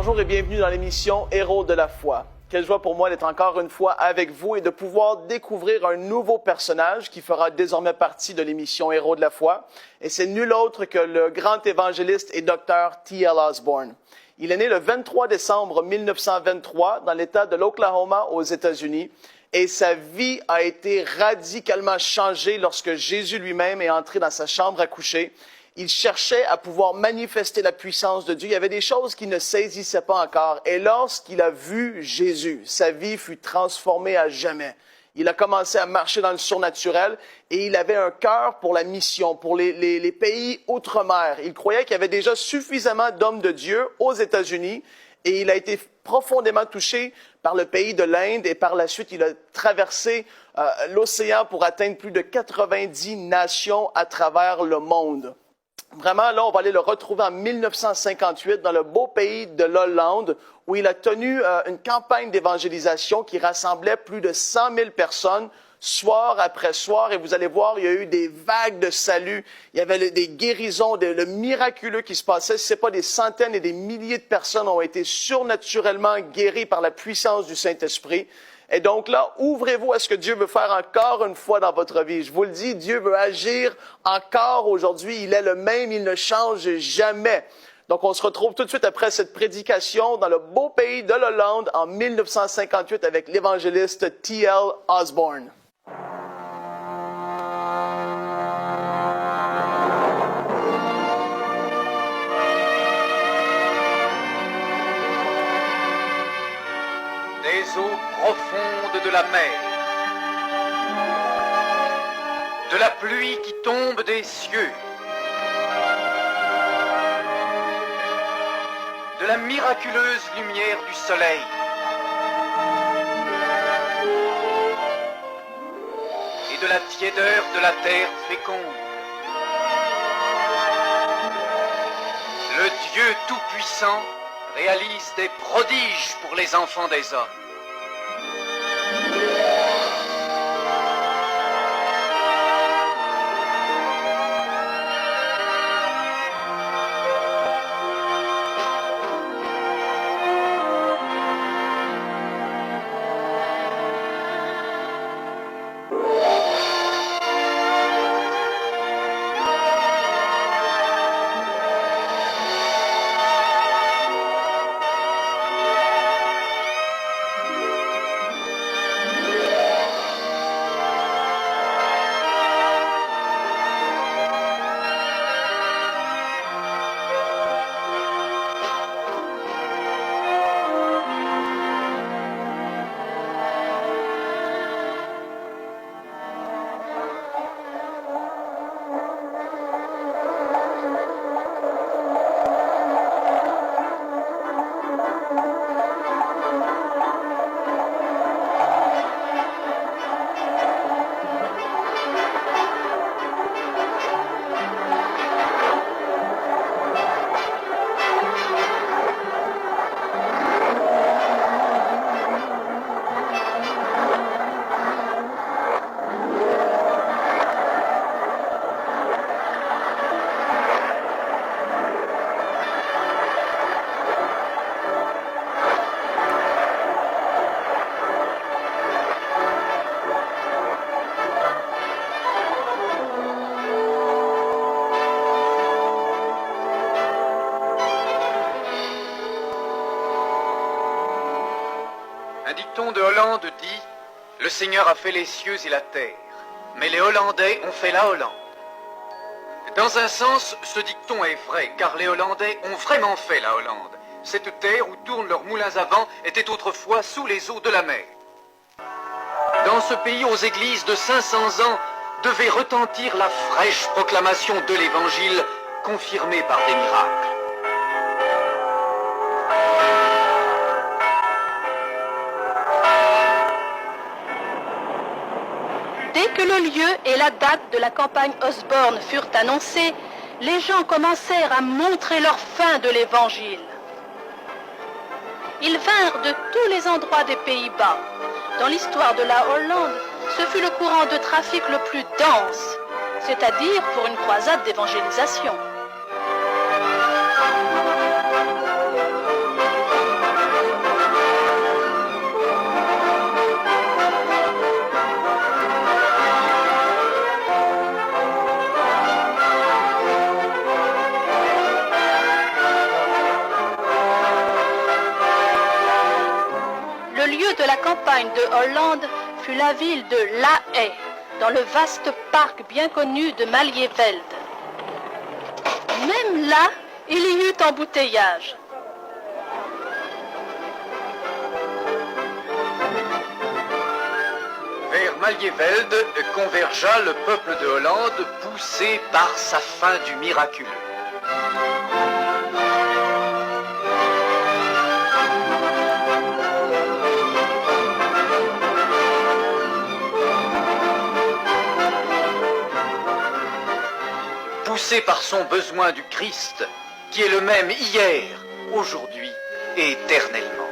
Bonjour et bienvenue dans l'émission Héros de la foi. Quelle joie pour moi d'être encore une fois avec vous et de pouvoir découvrir un nouveau personnage qui fera désormais partie de l'émission Héros de la foi. Et c'est nul autre que le grand évangéliste et docteur T.L. Osborn. Il est né le 23 décembre 1923 dans l'État de l'Oklahoma aux États-Unis. Et sa vie a été radicalement changée lorsque Jésus lui-même est entré dans sa chambre à coucher. Il cherchait à pouvoir manifester la puissance de Dieu. Il y avait des choses qu'il ne saisissait pas encore. Et lorsqu'il a vu Jésus, sa vie fut transformée à jamais. Il a commencé à marcher dans le surnaturel et il avait un cœur pour la mission, pour les pays outre-mer. Il croyait qu'il y avait déjà suffisamment d'hommes de Dieu aux États-Unis et il a été profondément touché par le pays de l'Inde et par la suite, il a traversé l'océan pour atteindre plus de 90 nations à travers le monde. Vraiment, là, on va aller le retrouver en 1958 dans le beau pays de l'Hollande où il a tenu une campagne d'évangélisation qui rassemblait plus de 100 000 personnes soir après soir. Et vous allez voir, il y a eu des vagues de salut. Il y avait des guérisons, le miraculeux qui se passait. Ce n'est pas des centaines et des milliers de personnes ont été surnaturellement guéries par la puissance du Saint-Esprit. Et donc là, ouvrez-vous à ce que Dieu veut faire encore une fois dans votre vie. Je vous le dis, Dieu veut agir encore aujourd'hui. Il est le même, il ne change jamais. Donc on se retrouve tout de suite après cette prédication dans le beau pays de l'Hollande en 1958 avec l'évangéliste T.L. Osborn. Des eaux profondes de la mer, de la pluie qui tombe des cieux, de la miraculeuse lumière du soleil, et de la tiédeur de la terre féconde. Le Dieu Tout-Puissant réalise des prodiges pour les enfants des hommes. Un dicton de Hollande dit « Le Seigneur a fait les cieux et la terre, mais les Hollandais ont fait la Hollande. » Dans un sens, ce dicton est vrai, car les Hollandais ont vraiment fait la Hollande. Cette terre où tournent leurs moulins à vent était autrefois sous les eaux de la mer. Dans ce pays, aux églises de 500 ans, devait retentir la fraîche proclamation de l'Évangile, confirmée par des miracles. Dès que le lieu et la date de la campagne Osborn furent annoncés, les gens commencèrent à montrer leur faim de l'Évangile. Ils vinrent de tous les endroits des Pays-Bas. Dans l'histoire de la Hollande, ce fut le courant de trafic le plus dense, c'est-à-dire pour une croisade d'évangélisation. de la campagne de Hollande fut la ville de La Haye, dans le vaste parc bien connu de Malievelde. Même là, il y eut embouteillage. Vers Malievelde convergea le peuple de Hollande, poussé par sa faim du miraculeux. Poussé par son besoin du Christ, qui est le même hier, aujourd'hui et éternellement.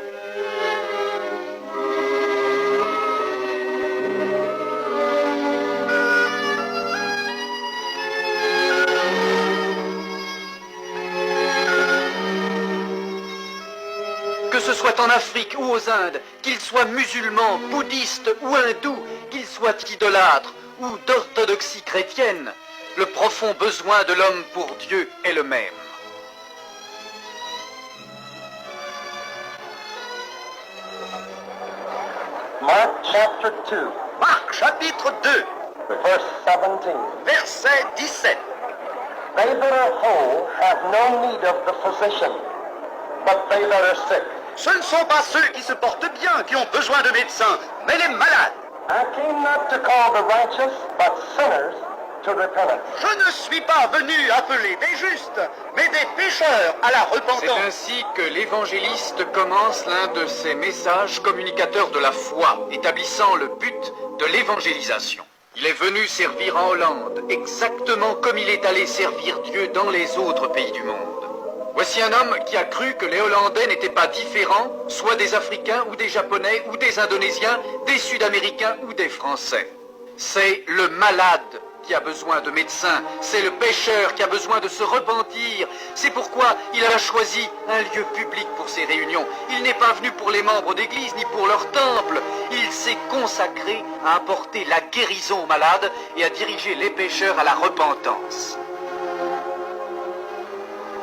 Que ce soit en Afrique ou aux Indes, qu'ils soient musulmans, bouddhistes ou hindous, qu'ils soient idolâtres ou d'orthodoxie chrétienne, le profond besoin de l'homme pour Dieu est le même. Mark chapter 2, Marc chapitre 2, verse 17. verset 17. They that are whole have no need of the physician, but they that are sick. Ce ne sont pas ceux qui se portent bien qui ont besoin de médecins, mais les malades. I came not to call the righteous, but sinners to repentance. Je ne suis pas venu appeler des justes, mais des pécheurs à la C'est repentance. ainsi que l'évangéliste commence l'un de ses messages communicateurs de la foi, établissant le but de l'évangélisation. Il est venu servir en Hollande, exactement comme il est allé servir Dieu dans les autres pays du monde. Voici un homme qui a cru que les Hollandais n'étaient pas différents, soit des Africains ou des Japonais ou des Indonésiens, des Sud-Américains ou des Français. C'est le malade qui a besoin de médecins, c'est le pécheur qui a besoin de se repentir. C'est pourquoi il a choisi un lieu public pour ses réunions. Il n'est pas venu pour les membres d'église ni pour leur temple. Il s'est consacré à apporter la guérison aux malades et à diriger les pécheurs à la repentance.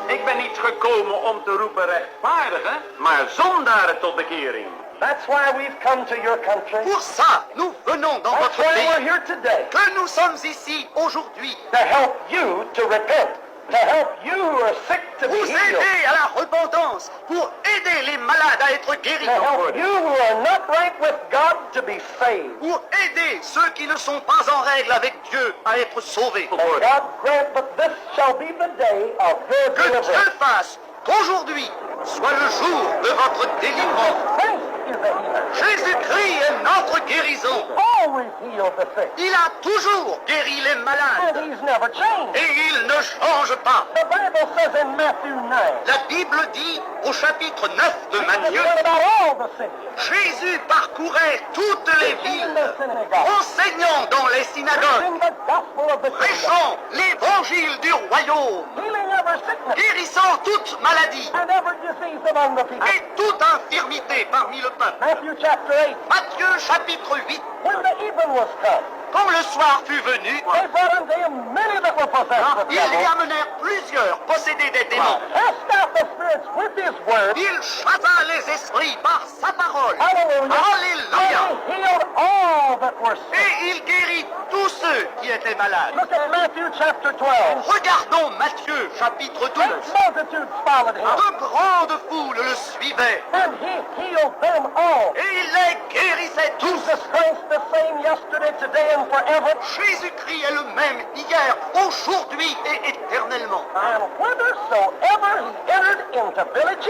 Ik ben niet gekomen om te roepen rechtvaardigen, maar zondaren tot bekering. That's why we've come to your country. Pour ça, nous venons dans That's votre why we're pays, here today. que nous sommes ici aujourd'hui, To help you to repent. To help you who are sick to be pour healed. aider à la repentance, pour aider les malades à être guéris, To help you who are not right with God to be saved. pour aider ceux qui ne sont pas en règle avec Dieu à être sauvés. And God grant that this shall be the day of your Que Dieu deliverance. fasse qu'aujourd'hui soit le jour de votre délivrance. Christ is a healer. Jésus-Christ est notre guérison. Always heal the sick. Il a toujours guéri les And malades he's never changed. et il ne change pas. The Bible says in Matthew 9, La Bible dit au chapitre 9 de Jesus Matthieu, went about all the cities, Jésus parcourait toutes les in villes, the synagogues, enseignant dans les synagogues, preaching the gospel of the kingdom, prêchant l'évangile du royaume, healing every sickness guérissant toute maladie and every disease among the people. et toute infirmité parmi le peuple. Matthew chapter 8, Matthieu chapitre 8, when the even was come, quand le soir fut venu, they brought unto him many that were possessed with ils lui devils, amenèrent plusieurs possédés des démons. cast out the spirits with his word, Il chassa les esprits par sa parole. hallelujah, Alléluia. and he healed all that were sick. Et il guérit tous ceux qui étaient malades. Look at Matthew chapter 12. Regardons Matthieu chapitre 12. Great multitudes followed him, De grandes foules le suivaient and he healed them all. et il les guérissait tous. Jesus Christ the same yesterday, today, and forever. Jésus-Christ est le même hier, aujourd'hui et éternellement. And whithersoever he entered into villages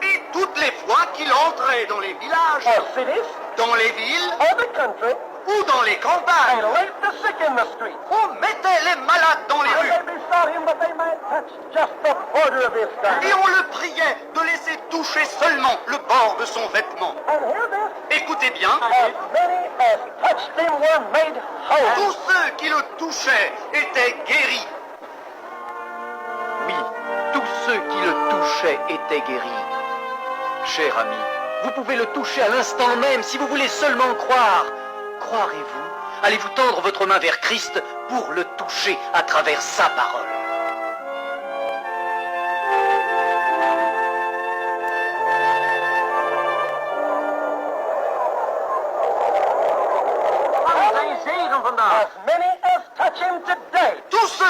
Et toutes les fois qu'il entrait dans les villages, or cities dans les villes or the country, ou dans les campagnes, and laid the sick in the streets. on mettait les malades dans les And rues. they besought him that they might touch just the border of his Et garment. on le priait de laisser toucher seulement le bord de son vêtement. And hear this, Écoutez bien, as many as touched him were made whole. tous ceux qui le touchaient étaient guéris. Oui, tous ceux qui le touchaient étaient guéris. Cher ami, vous pouvez le toucher à l'instant même si vous voulez seulement croire. Croirez-vous? Allez-vous tendre votre main vers Christ pour le toucher à travers sa parole?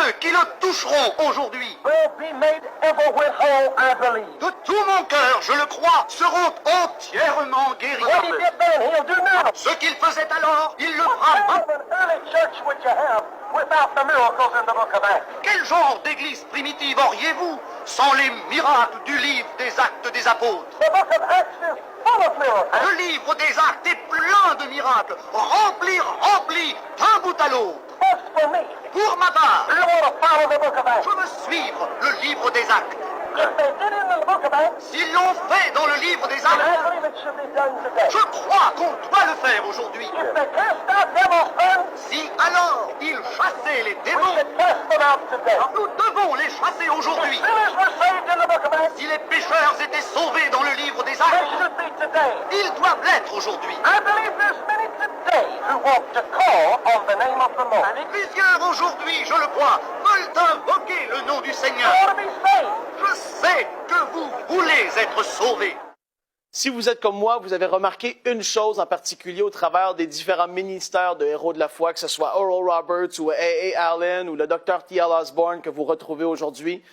ceux qui le toucheront aujourd'hui, will be made everywhere whole, I believe. de tout mon cœur, je le crois, seront entièrement guéris. What he did then, he'll do now. Ce qu'il faisait alors, il le fera What maintenant. kind of an early church would you have without the miracles in the book of Acts? Quel genre d'église primitive auriez-vous sans les miracles du livre des Actes des Apôtres? The book of Acts is full of miracles. Le livre des Actes est plein de miracles, rempli d'un bout à l'autre. As for me, Pour ma part, I want to follow the book of Acts. je veux suivre le livre des Actes. If they did it in the book of Acts, S'ils l'ont fait dans le livre des I Actes, believe it should be done today. je crois qu'on doit le faire aujourd'hui. If they cast out devils then, Si alors ils chassaient les we démons, should cast them out today. nous devons les chasser aujourd'hui. Sinners were saved in the book of Acts. Si les pécheurs étaient sauvés dans le livre des They Actes, should be today. ils doivent l'être aujourd'hui. I believe there's many today who want to call on the name of the Lord. Plusieurs aujourd'hui, je le crois, veulent invoquer le nom du They Seigneur. want to be saved. Je sais que vous voulez être sauvés. Si vous êtes comme moi, vous avez remarqué une chose en particulier au travers des différents ministères de héros de la foi, que ce soit Oral Roberts ou A.A. Allen ou le Dr. T.L. Osborne que vous retrouvez aujourd'hui.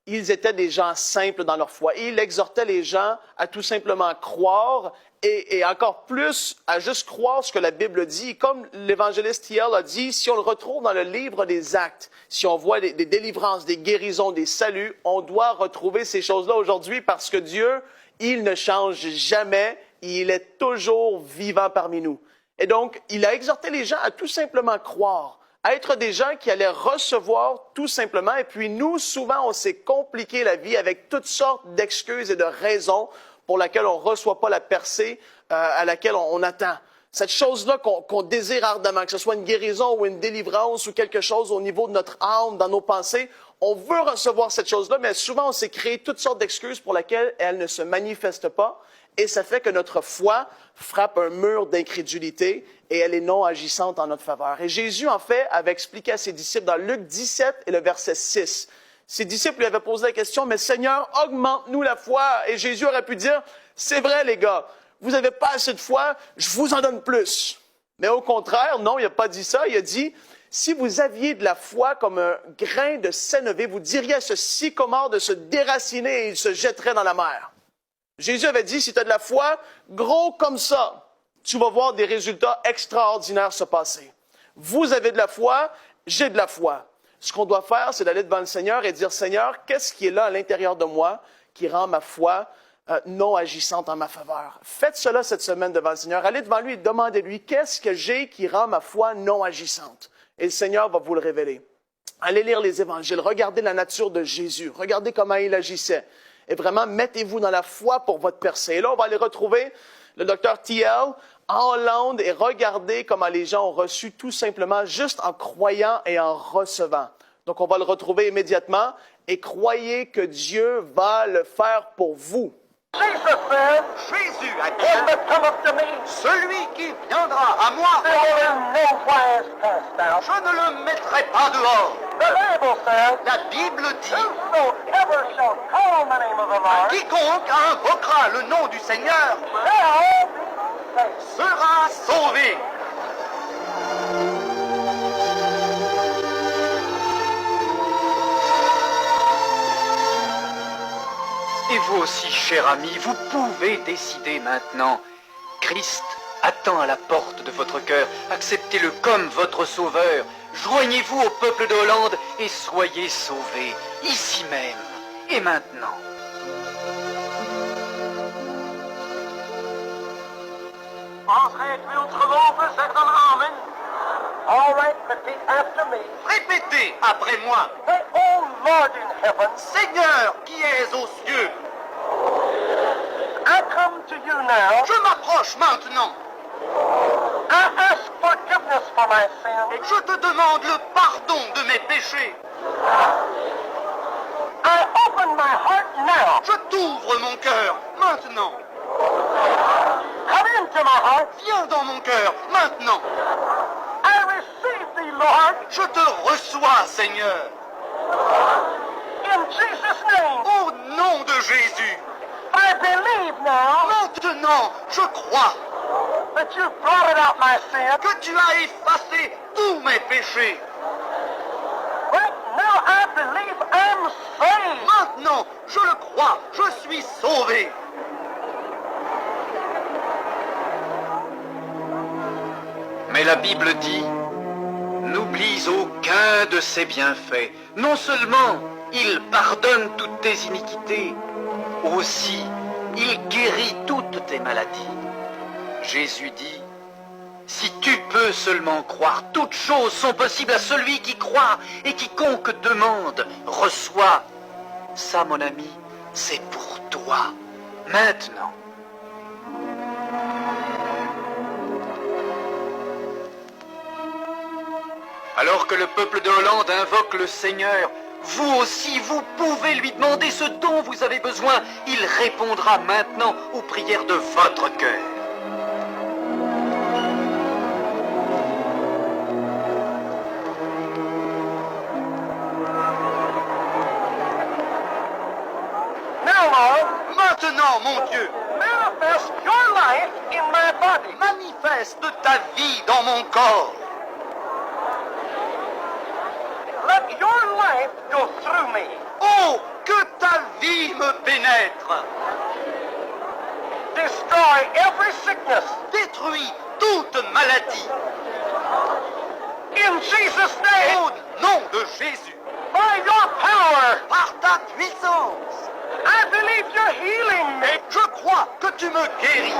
Ils étaient des gens simples dans leur foi. Ils exhortaient les gens à tout simplement croire et encore plus à juste croire ce que la Bible dit. Comme l'évangéliste T.L. a dit, si on le retrouve dans le livre des Actes, si on voit des délivrances, des guérisons, des saluts, on doit retrouver ces choses-là aujourd'hui parce que Dieu, il ne change jamais, il est toujours vivant parmi nous. Et donc, il a exhorté les gens à tout simplement croire, à être des gens qui allaient recevoir tout simplement. Et puis nous, souvent, on s'est compliqué la vie avec toutes sortes d'excuses et de raisons pour lesquelles on ne reçoit pas la percée à laquelle on attend. Cette chose-là qu'on désire ardemment, que ce soit une guérison ou une délivrance ou quelque chose au niveau de notre âme, dans nos pensées, on veut recevoir cette chose-là, mais souvent on s'est créé toutes sortes d'excuses pour lesquelles elle ne se manifeste pas. Et ça fait que notre foi frappe un mur d'incrédulité et elle est non agissante en notre faveur. Et Jésus, en fait, avait expliqué à ses disciples dans Luc 17 et le verset 6. Ses disciples lui avaient posé la question, « Mais Seigneur, augmente-nous la foi. » Et Jésus aurait pu dire, « C'est vrai, les gars, vous n'avez pas assez de foi, je vous en donne plus. » Mais au contraire, non, il n'a pas dit ça. Il a dit, « Si vous aviez de la foi comme un grain de sénévé, vous diriez à ce sycomore de se déraciner et il se jetterait dans la mer. » Jésus avait dit, si tu as de la foi, gros comme ça, tu vas voir des résultats extraordinaires se passer. Vous avez de la foi, j'ai de la foi. Ce qu'on doit faire, c'est d'aller devant le Seigneur et dire, Seigneur, qu'est-ce qui est là à l'intérieur de moi qui rend ma foi non agissante en ma faveur? Faites cela cette semaine devant le Seigneur. Allez devant lui et demandez-lui, qu'est-ce que j'ai qui rend ma foi non agissante? Et le Seigneur va vous le révéler. Allez lire les évangiles, regardez la nature de Jésus, regardez comment il agissait. Et vraiment, mettez-vous dans la foi pour votre percée. Et là, on va aller retrouver le Dr. T.L. en Hollande et regardez comment les gens ont reçu tout simplement juste en croyant et en recevant. Donc, on va le retrouver immédiatement et croyez que Dieu va le faire pour vous. Jesus said, Jésus a "Him dit, that cometh to me, celui qui viendra à moi, I will in no wise cast out." je ne le mettrai pas dehors. The Bible says, La Bible dit, "Whosoever shall call on the name of the Lord quiconque invoquera le nom du Seigneur shall be saved." sera sauvé. Et vous aussi, cher ami, vous pouvez décider maintenant. Christ attend à la porte de votre cœur. Acceptez-le comme votre sauveur. Joignez-vous au peuple de Hollande et soyez sauvés, ici même et maintenant. All right, repeat after me. Répétez après moi. Say, "O Lord in heaven, Seigneur qui es aux cieux, I come to you now. je m'approche maintenant. I ask forgiveness for my sins. Je te demande le pardon de mes péchés. I open my heart now. Je t'ouvre mon cœur maintenant. Come into my heart. Viens dans mon cœur maintenant. I receive thee, Lord, Je te reçois, Seigneur. in Jesus' name. Au nom de Jésus. I believe now Maintenant, je crois that you've blotted out my sin. que tu as effacé tous mes péchés. Right now believe I'm saved. Maintenant, je le crois, je suis sauvé. Mais la Bible dit, n'oublie aucun de ses bienfaits. Non seulement il pardonne toutes tes iniquités, aussi il guérit toutes tes maladies. Jésus dit, si tu peux seulement croire, toutes choses sont possibles à celui qui croit, et quiconque demande, reçoit. Ça, mon ami, c'est pour toi, maintenant. Alors que le peuple de Hollande invoque le Seigneur, vous aussi, vous pouvez lui demander ce dont vous avez besoin. Il répondra maintenant aux prières de votre cœur. Now, Lord, Maintenant, mon Dieu, manifest your life in my body. manifeste ta vie dans mon corps. Let your life go through me. Oh, que ta vie me pénètre. Destroy every sickness. Détruis toute maladie. In Jesus' name, Au nom de Jésus, by your power, par ta puissance, I believe you're healing me. je crois que tu me guéris.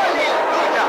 Alléluia.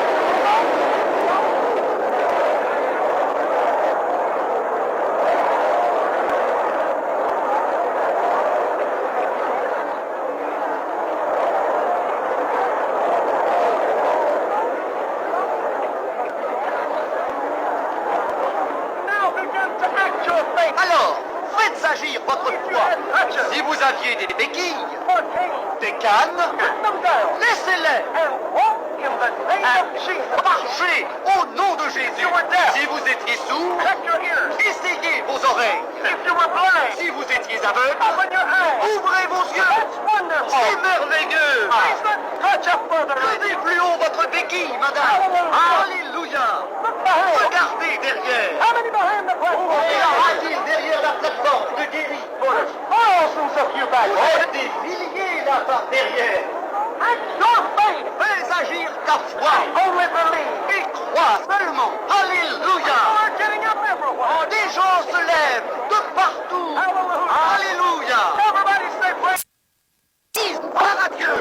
Now begin to act your faith. Alors, faites agir votre If you foi. had crutches Si vous aviez des béquilles, or canes, des cannes, cut them down laissez-les. and walk in the name of Jesus. Marchez au nom de Jésus. You were deaf. Si vous étiez sourd, Check your ears. essayez vos oreilles. If you were blind, Si vous étiez aveugle, open your eyes. ouvrez vos yeux. That's wonderful. C'est merveilleux. Raise the crutch up further. Levez plus haut votre béquille, madame. Alléluia. Look behind. Regardez derrière. How many behind the platform? Et a-t-il derrière la plateforme de guéri? Thousands of you back there. Oh, des milliers là par derrière. Act your faith. Fais agir ta foi. Only believe. Et crois seulement. Alléluia. Are getting up everywhere. Des gens se lèvent de partout. Hallelujah. Alléluia. Everybody say praise. Gloire à Dieu.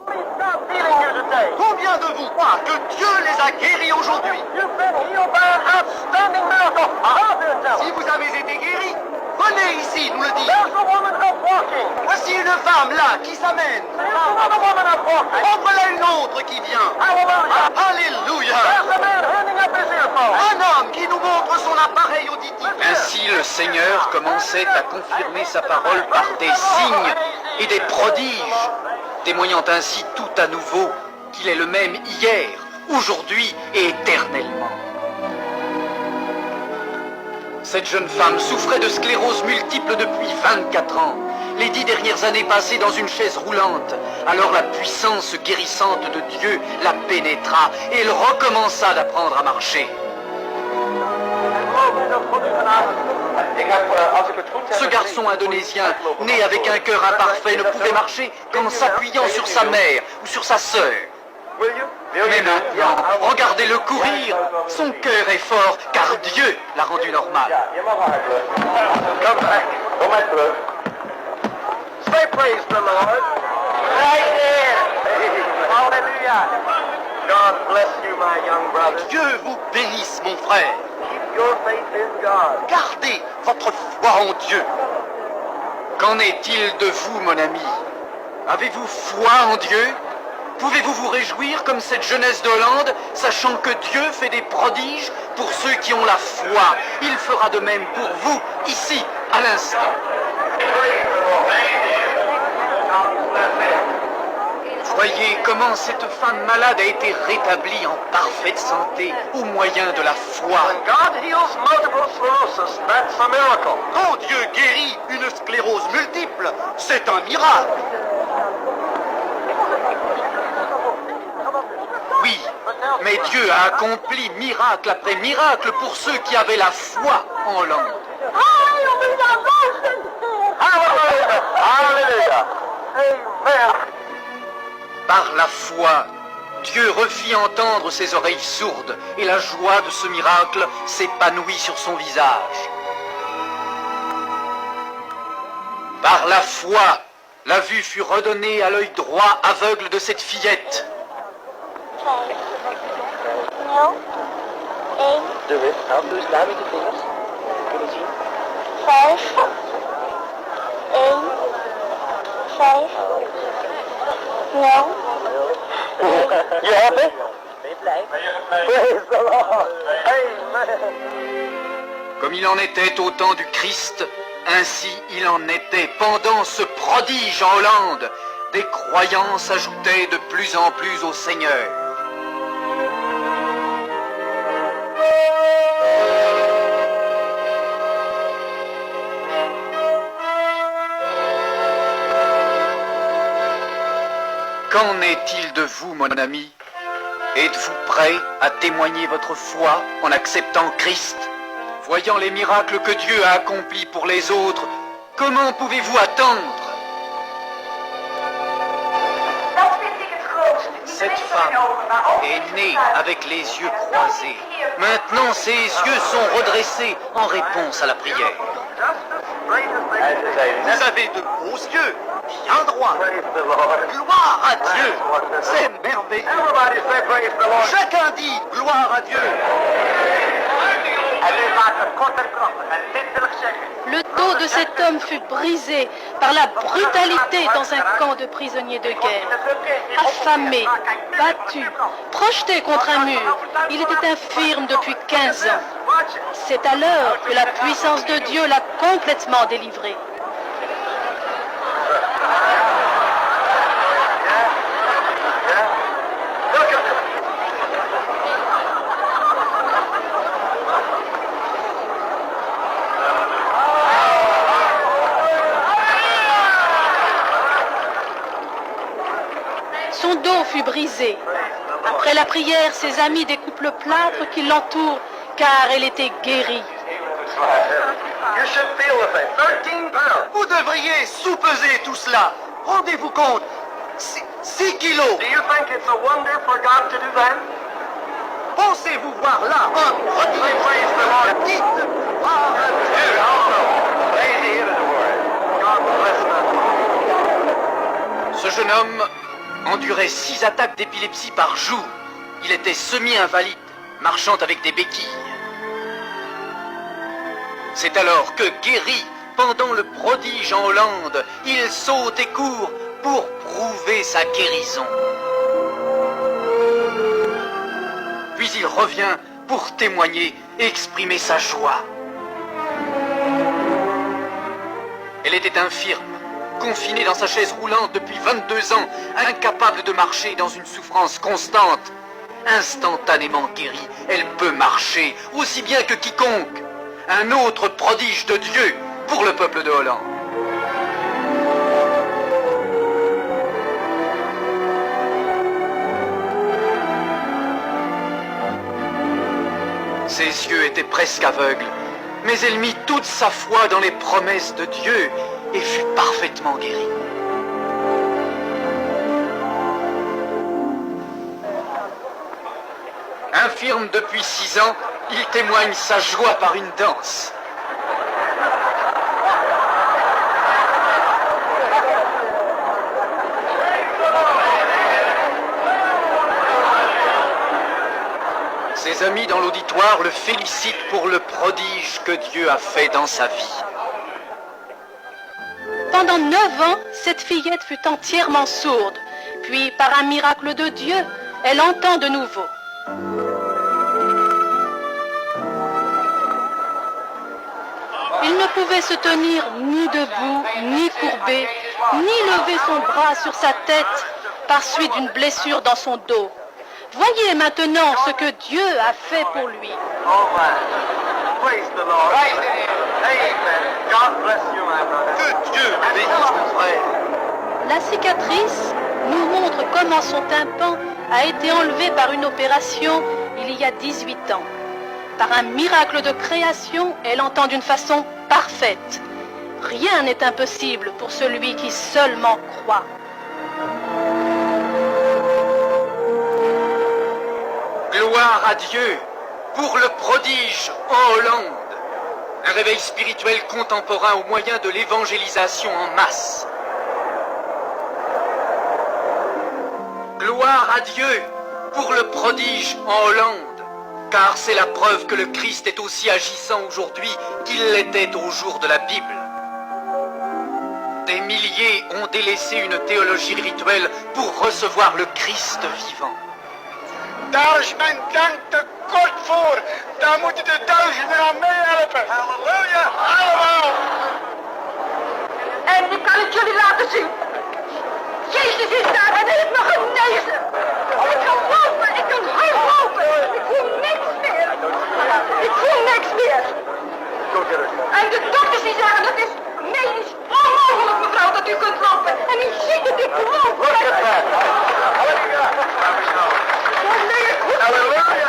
Please stop healing you today. Combien de vous croient que Dieu les a guéris aujourd'hui? You've been healed by an outstanding miracle. Come here and tell Si us. vous avez été guéris, venez ici nous le dire. There's a woman up walking. Voici une femme là qui s'amène. There's another woman up walking. Offre-la une autre qui vient. Hallelujah. Alléluia. There's a man handing up his earphone. Un homme qui nous montre son appareil auditif. Ainsi le Seigneur commençait à confirmer sa parole par des signes et des prodiges, témoignant ainsi tout à nouveau qu'il est le même hier, aujourd'hui et éternellement. Cette jeune femme souffrait de sclérose multiple depuis 24 ans, les 10 dernières années passées dans une chaise roulante. Alors la puissance guérissante de Dieu la pénétra et elle recommença d'apprendre à marcher. Ce garçon indonésien, né avec un cœur imparfait, ne pouvait marcher qu'en s'appuyant sur sa mère ou sur sa sœur. Mais maintenant, regardez-le courir. Son cœur est fort, car Dieu l'a rendu normal. Say praise the Lord. Right there. Hallelujah. God bless you, my young brother. Dieu vous bénisse, mon frère. Keep your faith in God. Gardez votre foi en Dieu. Qu'en est-il de vous, mon ami? Avez-vous foi en Dieu? Pouvez-vous vous réjouir comme cette jeunesse de Hollande, sachant que Dieu fait des prodiges pour ceux qui ont la foi? Il fera de même pour vous, ici, à l'instant. Voyez comment cette femme malade a été rétablie en parfaite santé au moyen de la foi. God heals multiple sclerosis. That's a miracle. Quand Dieu guérit une sclérose multiple, c'est un miracle. oui, mais Dieu a accompli miracle après miracle pour ceux qui avaient la foi en Hollande. Hallelujah! Hallelujah! Amen! Par la foi, Dieu refit entendre ses oreilles sourdes et la joie de ce miracle s'épanouit sur son visage. Par la foi, la vue fut redonnée à l'œil droit aveugle de cette fillette. Doe het. Nou, doe eens daar met je vingers. Kunnen zien? 5, 1, 5, 0. You happy? Ben je blij? Praise the Lord! Amen! Comme il en était au temps du Christ, ainsi il en était pendant ce prodige en Hollande. Des croyants s'ajoutaient de plus en plus au Seigneur. Qu'en est-il de vous, mon ami? Êtes-vous prêt à témoigner votre foi en acceptant Christ? Voyant les miracles que Dieu a accomplis pour les autres, comment pouvez-vous attendre? Cette femme est née avec les yeux croisés. Maintenant, ses yeux sont redressés en réponse à la prière. Vous avez de beaux yeux, bien droits. Praise the Lord! Gloire à Dieu! C'est merveilleux! Everybody say praise the Lord! Chacun dit gloire à Dieu! Le dos de cet homme fut brisé par la brutalité dans un camp de prisonniers de guerre. Affamé, battu, projeté contre un mur, il était infirme depuis 15 ans. C'est alors que la puissance de Dieu l'a complètement délivré. Son dos fut brisé. Après la prière, ses amis découpent le plâtre qui l'entoure, car elle était guérie. You should feel the thing. 13 pounds. Vous devriez sous-peser tout cela. Rendez-vous compte. 6 kilos. Do you think it's a wonder for God to do that? Pensez-vous voir là un prodige? Praise the Lord. Dites gloire à Dieu. Dude, also, praise the end of the word. God bless them. Ce jeune homme endurait 6 attaques d'épilepsie par jour. Il était semi-invalide, marchant avec des béquilles. C'est alors que, guéri, pendant le prodige en Hollande, il saute et court pour prouver sa guérison. Puis il revient pour témoigner et exprimer sa joie. Elle était infirme, confinée dans sa chaise roulante depuis 22 ans, incapable de marcher dans une souffrance constante. Instantanément guérie, elle peut marcher aussi bien que quiconque. Un autre prodige de Dieu pour le peuple de Hollande. Ses yeux étaient presque aveugles, mais elle mit toute sa foi dans les promesses de Dieu et fut parfaitement guérie. Infirme depuis 6 ans, il témoigne sa joie par une danse. Ses amis dans l'auditoire le félicitent pour le prodige que Dieu a fait dans sa vie. Pendant 9 ans, cette fillette fut entièrement sourde. Puis, par un miracle de Dieu, elle entend de nouveau. Il ne pouvait se tenir ni debout, ni courbé, ni lever son bras sur sa tête par suite d'une blessure dans son dos. Voyez maintenant ce que Dieu a fait pour lui. Oh my. Praise the Lord. Amen. God bless you, my brother. Que Dieu bénisse mon frère. La cicatrice nous montre comment son tympan a été enlevée par une opération il y a 18 ans. Par un miracle de création, elle entend d'une façon parfaite. Rien n'est impossible pour celui qui seulement croit. Gloire à Dieu pour le prodige en Hollande. Un réveil spirituel contemporain au moyen de l'évangélisation en masse. Gloire à Dieu pour le prodige en Hollande, car c'est la preuve que le Christ est aussi agissant aujourd'hui qu'il l'était au jour de la Bible. Des milliers ont délaissé une théologie rituelle pour recevoir le Christ vivant. Daar is mijn dank te kort voor. Daar moeten de duizenden aan meehelpen. Halleluja, allemaal. En ik kan het jullie laten zien. Jezus is daar en hij heeft me genezen. Ik kan lopen, ik kan hard lopen. Ik voel niks meer. Ik voel niks meer. En de dokters die zeggen dat is medisch onmogelijk, mevrouw, dat u kunt lopen. En u ziet dat ik loop. Halleluja.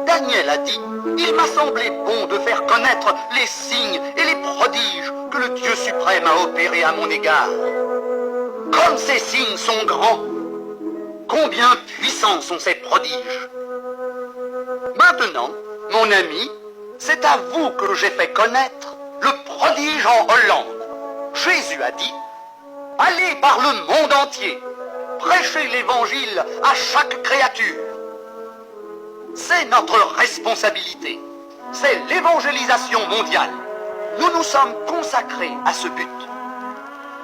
Daniel a dit, il m'a semblé bon de faire connaître les signes et les prodiges que le Dieu suprême a opérés à mon égard. Comme ces signes sont grands, combien puissants sont ces prodiges. Maintenant, mon ami, c'est à vous que j'ai fait connaître le prodige en Hollande. Jésus a dit, allez par le monde entier, prêchez l'évangile à chaque créature. C'est notre responsabilité. C'est l'évangélisation mondiale. Nous nous sommes consacrés à ce but,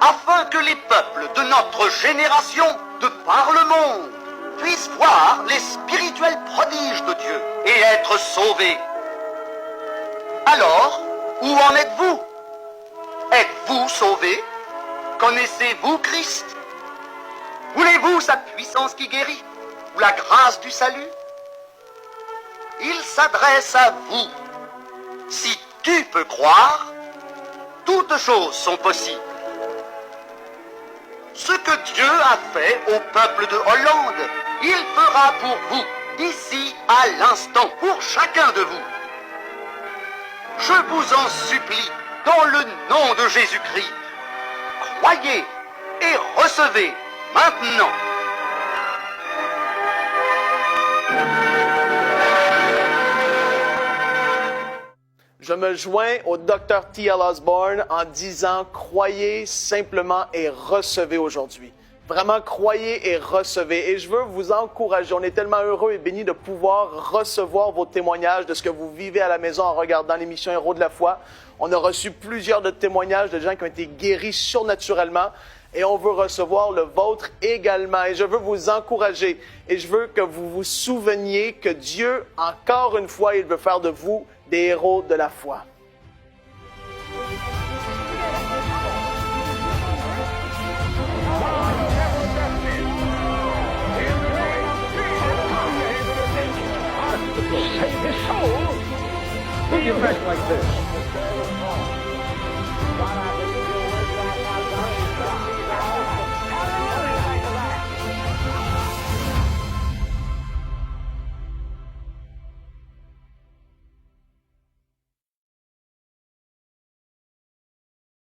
afin que les peuples de notre génération, de par le monde, puissent voir les spirituels prodiges de Dieu et être sauvés. Alors, où en êtes-vous? Êtes-vous sauvés? Connaissez-vous Christ? Voulez-vous sa puissance qui guérit? Ou la grâce du salut? Il s'adresse à vous. Si tu peux croire, toutes choses sont possibles. Ce que Dieu a fait au peuple de Hollande, il fera pour vous, ici à l'instant, pour chacun de vous. Je vous en supplie, dans le nom de Jésus-Christ, croyez et recevez maintenant. Je me joins au Dr. T.L. Osborne en disant « Croyez simplement et recevez aujourd'hui ». Vraiment, croyez et recevez. Et je veux vous encourager. On est tellement heureux et bénis de pouvoir recevoir vos témoignages de ce que vous vivez à la maison en regardant l'émission Héros de la foi. On a reçu plusieurs de témoignages de gens qui ont été guéris surnaturellement. Et on veut recevoir le vôtre également. Et je veux vous encourager. Et je veux que vous vous souveniez que Dieu, encore une fois, il veut faire de vous des héros de la foi. Save his soul. Who do you dress like this?